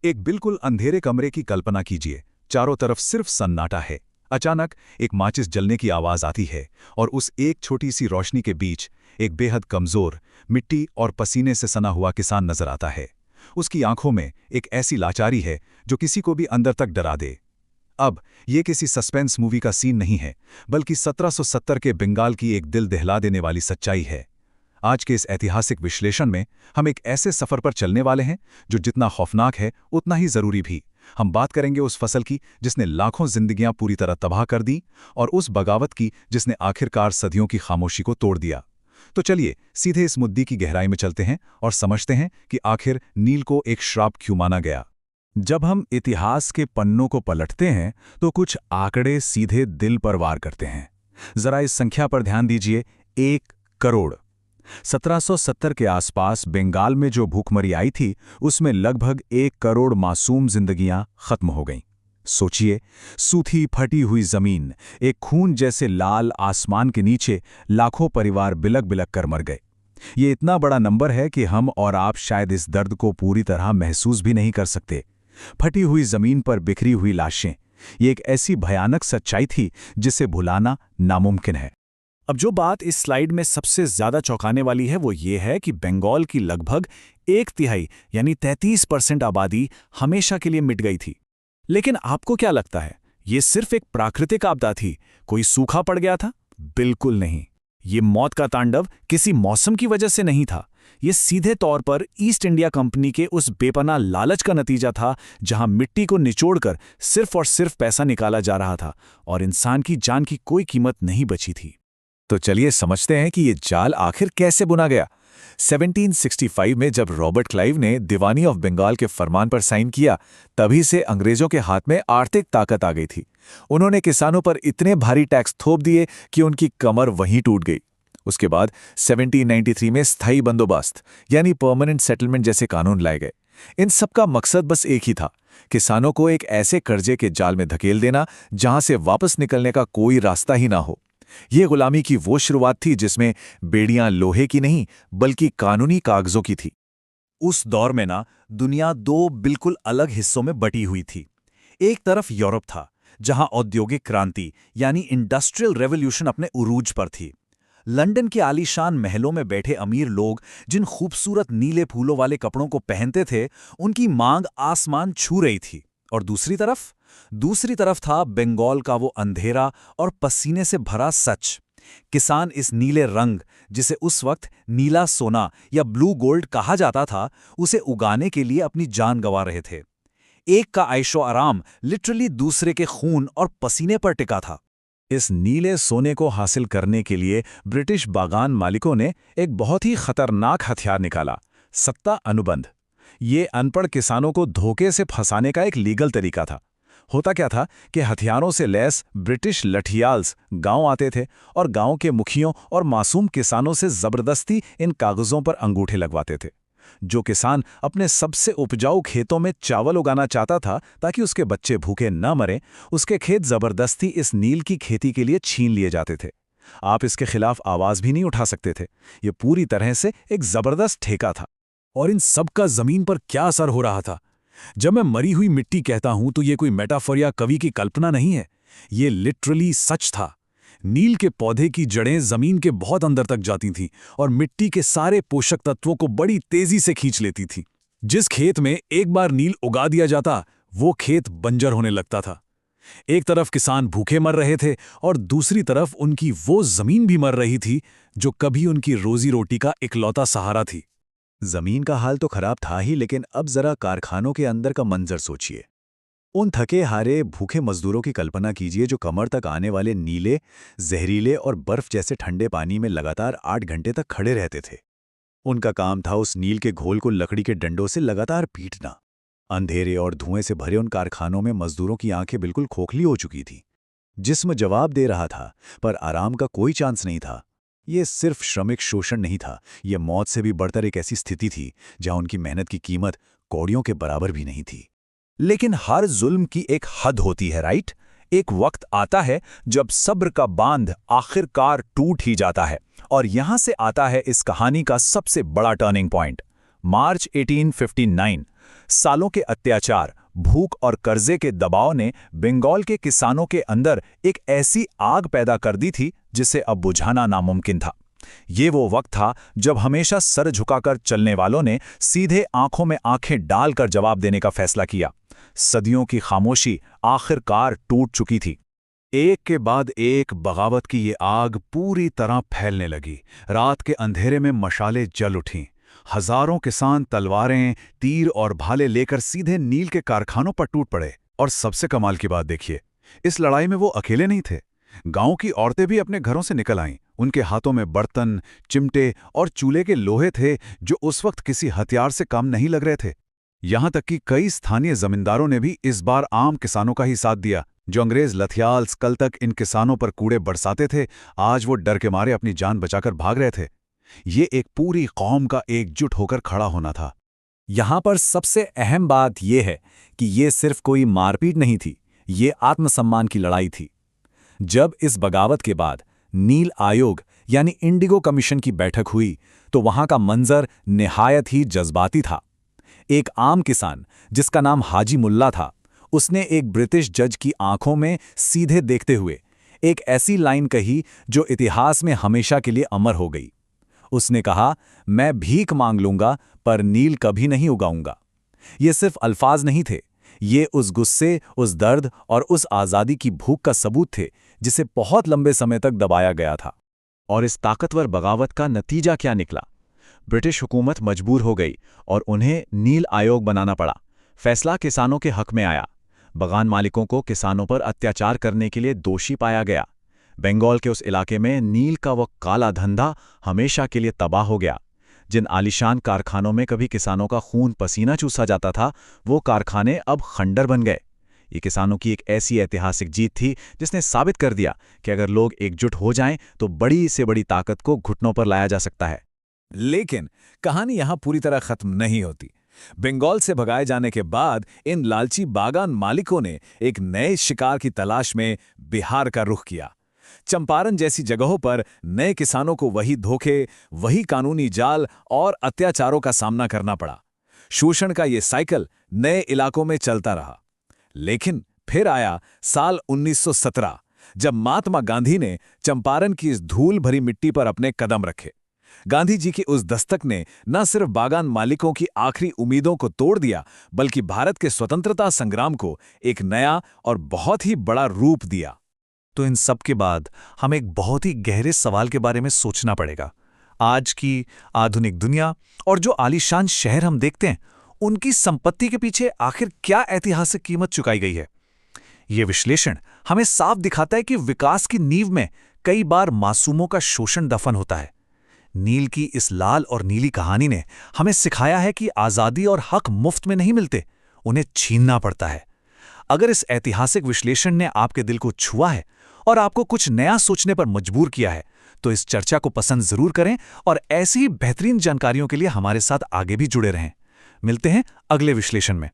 एक बिल्कुल अंधेरे कमरे की कल्पना कीजिए। चारों तरफ सिर्फ सन्नाटा है। अचानक एक माचिस जलने की आवाज आती है और उस एक छोटी सी रोशनी के बीच एक बेहद कमजोर, मिट्टी और पसीने से सना हुआ किसान नजर आता है। उसकी आंखों में एक ऐसी लाचारी है जो किसी को भी अंदर तक डरा दे। अब ये किसी सस्पेंस मूवी का सीन नहीं है, बल्कि 1770 के बंगाल की एक दिल दहला देने वाली सच्चाई है। आज के इस ऐतिहासिक विश्लेषण में हम एक ऐसे सफर पर चलने वाले हैं जो जितना खौफनाक है उतना ही जरूरी भी। हम बात करेंगे उस फसल की जिसने लाखों जिंदगियां पूरी तरह तबाह कर दी, और उस बगावत की जिसने आखिरकार सदियों की खामोशी को तोड़ दिया। तो चलिए सीधे इस मुद्दे की गहराई में चलते हैं और समझते हैं कि आखिर नील को एक श्राप क्यों माना गया। जब हम इतिहास के पन्नों को पलटते हैं तो कुछ आंकड़े सीधे दिल पर वार करते हैं। जरा इस संख्या पर ध्यान दीजिए, 1 करोड़। 1770 के आसपास बंगाल में जो भूखमरी आई थी उसमें लगभग 1 करोड़ मासूम जिंदगियां खत्म हो गईं। सोचिए, सूखी फटी हुई जमीन, एक खून जैसे लाल आसमान के नीचे लाखों परिवार बिलक बिलक कर मर गए। ये इतना बड़ा नंबर है कि हम और आप शायद इस दर्द को पूरी तरह महसूस भी नहीं कर सकते। फटी हुई जमीन पर बिखरी हुई लाशें, ये एक ऐसी भयानक सच्चाई थी जिसे भुलाना नामुमकिन है। अब जो बात इस स्लाइड में सबसे ज्यादा चौंकाने वाली है वो ये है कि बंगाल की लगभग 1/3 यानी 33% आबादी हमेशा के लिए मिट गई थी। लेकिन आपको क्या लगता है, ये सिर्फ एक प्राकृतिक आपदा थी? कोई सूखा पड़ गया था? बिल्कुल नहीं। ये मौत का तांडव किसी मौसम की वजह से नहीं था। ये सीधे तौर पर ईस्ट इंडिया कंपनी के उस बेपनाह लालच का नतीजा था, जहां मिट्टी को निचोड़कर सिर्फ और सिर्फ पैसा निकाला जा रहा था और इंसान की जान की कोई कीमत नहीं बची थी। तो चलिए समझते हैं कि ये जाल आखिर कैसे बुना गया। 1765 में जब रॉबर्ट क्लाइव ने दीवानी ऑफ बंगाल के फरमान पर साइन किया, तभी से अंग्रेजों के हाथ में आर्थिक ताकत आ गई थी। उन्होंने किसानों पर इतने भारी टैक्स थोप दिए कि उनकी कमर वहीं टूट गई। उसके बाद 1793 में स्थायी बंदोबस्त यानी परमानेंट सेटलमेंट जैसे कानून लाए गए। इन सब का मकसद बस एक ही था, किसानों को एक ऐसे कर्जे के जाल में धकेल देना जहां से वापस निकलने का कोई रास्ता ही ना हो। ये गुलामी की वो शुरुआत थी जिसमें बेड़ियां लोहे की नहीं बल्कि कानूनी कागजों की थी। उस दौर में ना दुनिया दो बिल्कुल अलग हिस्सों में बटी हुई थी। एक तरफ यूरोप था, जहां औद्योगिक क्रांति यानी इंडस्ट्रियल रेवोल्यूशन अपने उरूज पर थी। लंदन के आलीशान महलों में बैठे अमीर लोग जिन खूबसूरत नीले फूलों वाले कपड़ों को पहनते थे, उनकी मांग आसमान छू रही थी। और दूसरी तरफ था बंगाल का वो अंधेरा और पसीने से भरा सच। किसान इस नीले रंग, जिसे उस वक्त नीला सोना या ब्लू गोल्ड कहा जाता था, उसे उगाने के लिए अपनी जान गंवा रहे थे। एक का आयशो आराम लिटरली दूसरे के खून और पसीने पर टिका था। इस नीले सोने को हासिल करने के लिए ब्रिटिश बागान मालिकों ने एक बहुत ही खतरनाक हथियार निकाला, सत्ता अनुबंध। ये अनपढ़ किसानों को धोखे से फंसाने का एक लीगल तरीका था। होता क्या था कि हथियारों से लैस ब्रिटिश लठियाल्स गांव आते थे और गांव के मुखियों और मासूम किसानों से जबरदस्ती इन कागजों पर अंगूठे लगवाते थे। जो किसान अपने सबसे उपजाऊ खेतों में चावल उगाना चाहता था ताकि उसके बच्चे भूखे न मरें, उसके खेत जबरदस्ती इस नील की खेती के लिए छीन लिए जाते थे। आप इसके खिलाफ आवाज भी नहीं उठा सकते थे। ये पूरी तरह से एक जबरदस्त ठेका था। और इन सब का जमीन पर क्या असर हो रहा था? जब मैं मरी हुई मिट्टी कहता हूं तो ये कोई मेटाफर या कवि की कल्पना नहीं है, ये लिटरली सच था। नील के पौधे की जड़ें जमीन के बहुत अंदर तक जाती थीं और मिट्टी के सारे पोषक तत्वों को बड़ी तेजी से खींच लेती थी। जिस खेत में एक बार नील उगा दिया जाता, वो खेत बंजर होने लगता था। एक तरफ किसान भूखे मर रहे थे और दूसरी तरफ उनकी वो जमीन भी मर रही थी जो कभी उनकी रोजी रोटी का इकलौता सहारा थी। जमीन का हाल तो खराब था ही, लेकिन अब जरा कारखानों के अंदर का मंजर सोचिए। उन थके हारे भूखे मजदूरों की कल्पना कीजिए जो कमर तक आने वाले नीले, जहरीले और बर्फ जैसे ठंडे पानी में लगातार 8 घंटे तक खड़े रहते थे। उनका काम था उस नील के घोल को लकड़ी के डंडों से लगातार पीटना। अंधेरे और धुएं से भरे उन कारखानों में मजदूरों की आंखें बिल्कुल खोखली हो चुकी थी। जिस्म जवाब दे रहा था, पर आराम का कोई चांस नहीं था। ये सिर्फ श्रमिक शोषण नहीं था, ये मौत से भी बढ़कर एक ऐसी स्थिति थी जहां उनकी मेहनत की कीमत कौड़ियों के बराबर भी नहीं थी। लेकिन हर जुल्म की एक हद होती है, राइट? एक वक्त आता है जब सब्र का बांध आखिरकार टूट ही जाता है। और यहां से आता है इस कहानी का सबसे बड़ा टर्निंग पॉइंट। मार्च 1859, सालों के अत्याचार, भूख और कर्जे के दबाव ने बंगाल के किसानों के अंदर एक ऐसी आग पैदा कर दी थी जिसे अब बुझाना नामुमकिन था। ये वो वक्त था जब हमेशा सर झुकाकर चलने वालों ने सीधे आंखों में आंखें डालकर जवाब देने का फैसला किया। सदियों की खामोशी आखिरकार टूट चुकी थी। एक के बाद एक बगावत की ये आग पूरी तरह फैलने लगी। रात के अंधेरे में मशालें जल उठीं। हजारों किसान तलवारें, तीर और भाले लेकर सीधे नील के कारखानों पर टूट पड़े। और सबसे कमाल की बात देखिए, इस लड़ाई में वो अकेले नहीं थे। गांव की औरतें भी अपने घरों से निकल आईं। उनके हाथों में बर्तन, चिमटे और चूल्हे के लोहे थे जो उस वक्त किसी हथियार से कम नहीं लग रहे थे। यहां तक कि कई स्थानीय जमींदारों ने भी इस बार आम किसानों का ही साथ दिया। जो अंग्रेज लथियाल्स कल तक इन किसानों पर कूड़े बरसाते थे, आज वो डर के मारे अपनी जान बचाकर भाग रहे थे। ये एक पूरी कौम का एकजुट होकर खड़ा होना था। यहां पर सबसे अहम बात यह है कि ये सिर्फ कोई मारपीट नहीं थी, ये आत्मसम्मान की लड़ाई थी। जब इस बगावत के बाद नील आयोग यानी इंडिगो कमीशन की बैठक हुई तो वहां का मंजर निहायत ही जज्बाती था। एक आम किसान जिसका नाम हाजी मुल्ला था, उसने एक ब्रिटिश जज की आंखों में सीधे देखते हुए एक ऐसी लाइन कही जो इतिहास में हमेशा के लिए अमर हो गई। उसने कहा, मैं भीख मांग लूंगा पर नील कभी नहीं उगाऊंगा। ये सिर्फ अल्फाज नहीं थे, ये उस गुस्से, उस दर्द और उस आज़ादी की भूख का सबूत थे जिसे बहुत लंबे समय तक दबाया गया था। और इस ताकतवर बगावत का नतीजा क्या निकला? ब्रिटिश हुकूमत मजबूर हो गई और उन्हें नील आयोग बनाना पड़ा। फैसला किसानों के हक में आया। बगान मालिकों को किसानों पर अत्याचार करने के लिए दोषी पाया गया। बंगाल के उस इलाके में नील का वो काला धंधा हमेशा के लिए तबाह हो गया। जिन आलीशान कारखानों में कभी किसानों का खून पसीना चूसा जाता था, वो कारखाने अब खंडर बन गए। ये किसानों की एक ऐसी ऐतिहासिक जीत थी जिसने साबित कर दिया कि अगर लोग एकजुट हो जाएं तो बड़ी से बड़ी ताकत को घुटनों पर लाया जा सकता है। लेकिन कहानी यहां पूरी तरह खत्म नहीं होती। बंगाल से भगाए जाने के बाद इन लालची बागान मालिकों ने एक नए शिकार की तलाश में बिहार का रुख किया। चंपारण जैसी जगहों पर नए किसानों को वही धोखे, वही कानूनी जाल और अत्याचारों का सामना करना पड़ा। शोषण का ये साइकिल नए इलाकों में चलता रहा। लेकिन फिर आया साल 1917, जब महात्मा गांधी ने चंपारण की इस धूल भरी मिट्टी पर अपने कदम रखे। गांधी जी की उस दस्तक ने न सिर्फ बागान मालिकों की आखिरी उम्मीदों को तोड़ दिया, बल्कि भारत के स्वतंत्रता संग्राम को एक नया और बहुत ही बड़ा रूप दिया। तो इन सब के बाद हमें एक बहुत ही गहरे सवाल के बारे में सोचना पड़ेगा। आज की आधुनिक दुनिया और जो आलीशान शहर हम देखते हैं, उनकी संपत्ति के पीछे आखिर क्या ऐतिहासिक कीमत चुकाई गई है? ये विश्लेषण हमें साफ दिखाता है कि विकास की नींव में कई बार मासूमों का शोषण दफन होता है। नील की इस लाल और नीली कहानी ने हमें सिखाया है कि आज़ादी और हक मुफ्त में नहीं मिलते, उन्हें छीनना पड़ता है। अगर इस ऐतिहासिक विश्लेषण ने आपके दिल को छुआ है और आपको कुछ नया सोचने पर मजबूर किया है, तो इस चर्चा को पसंद जरूर करें और ऐसी ही बेहतरीन जानकारियों के लिए हमारे साथ आगे भी जुड़े रहें। मिलते हैं अगले विश्लेषण में।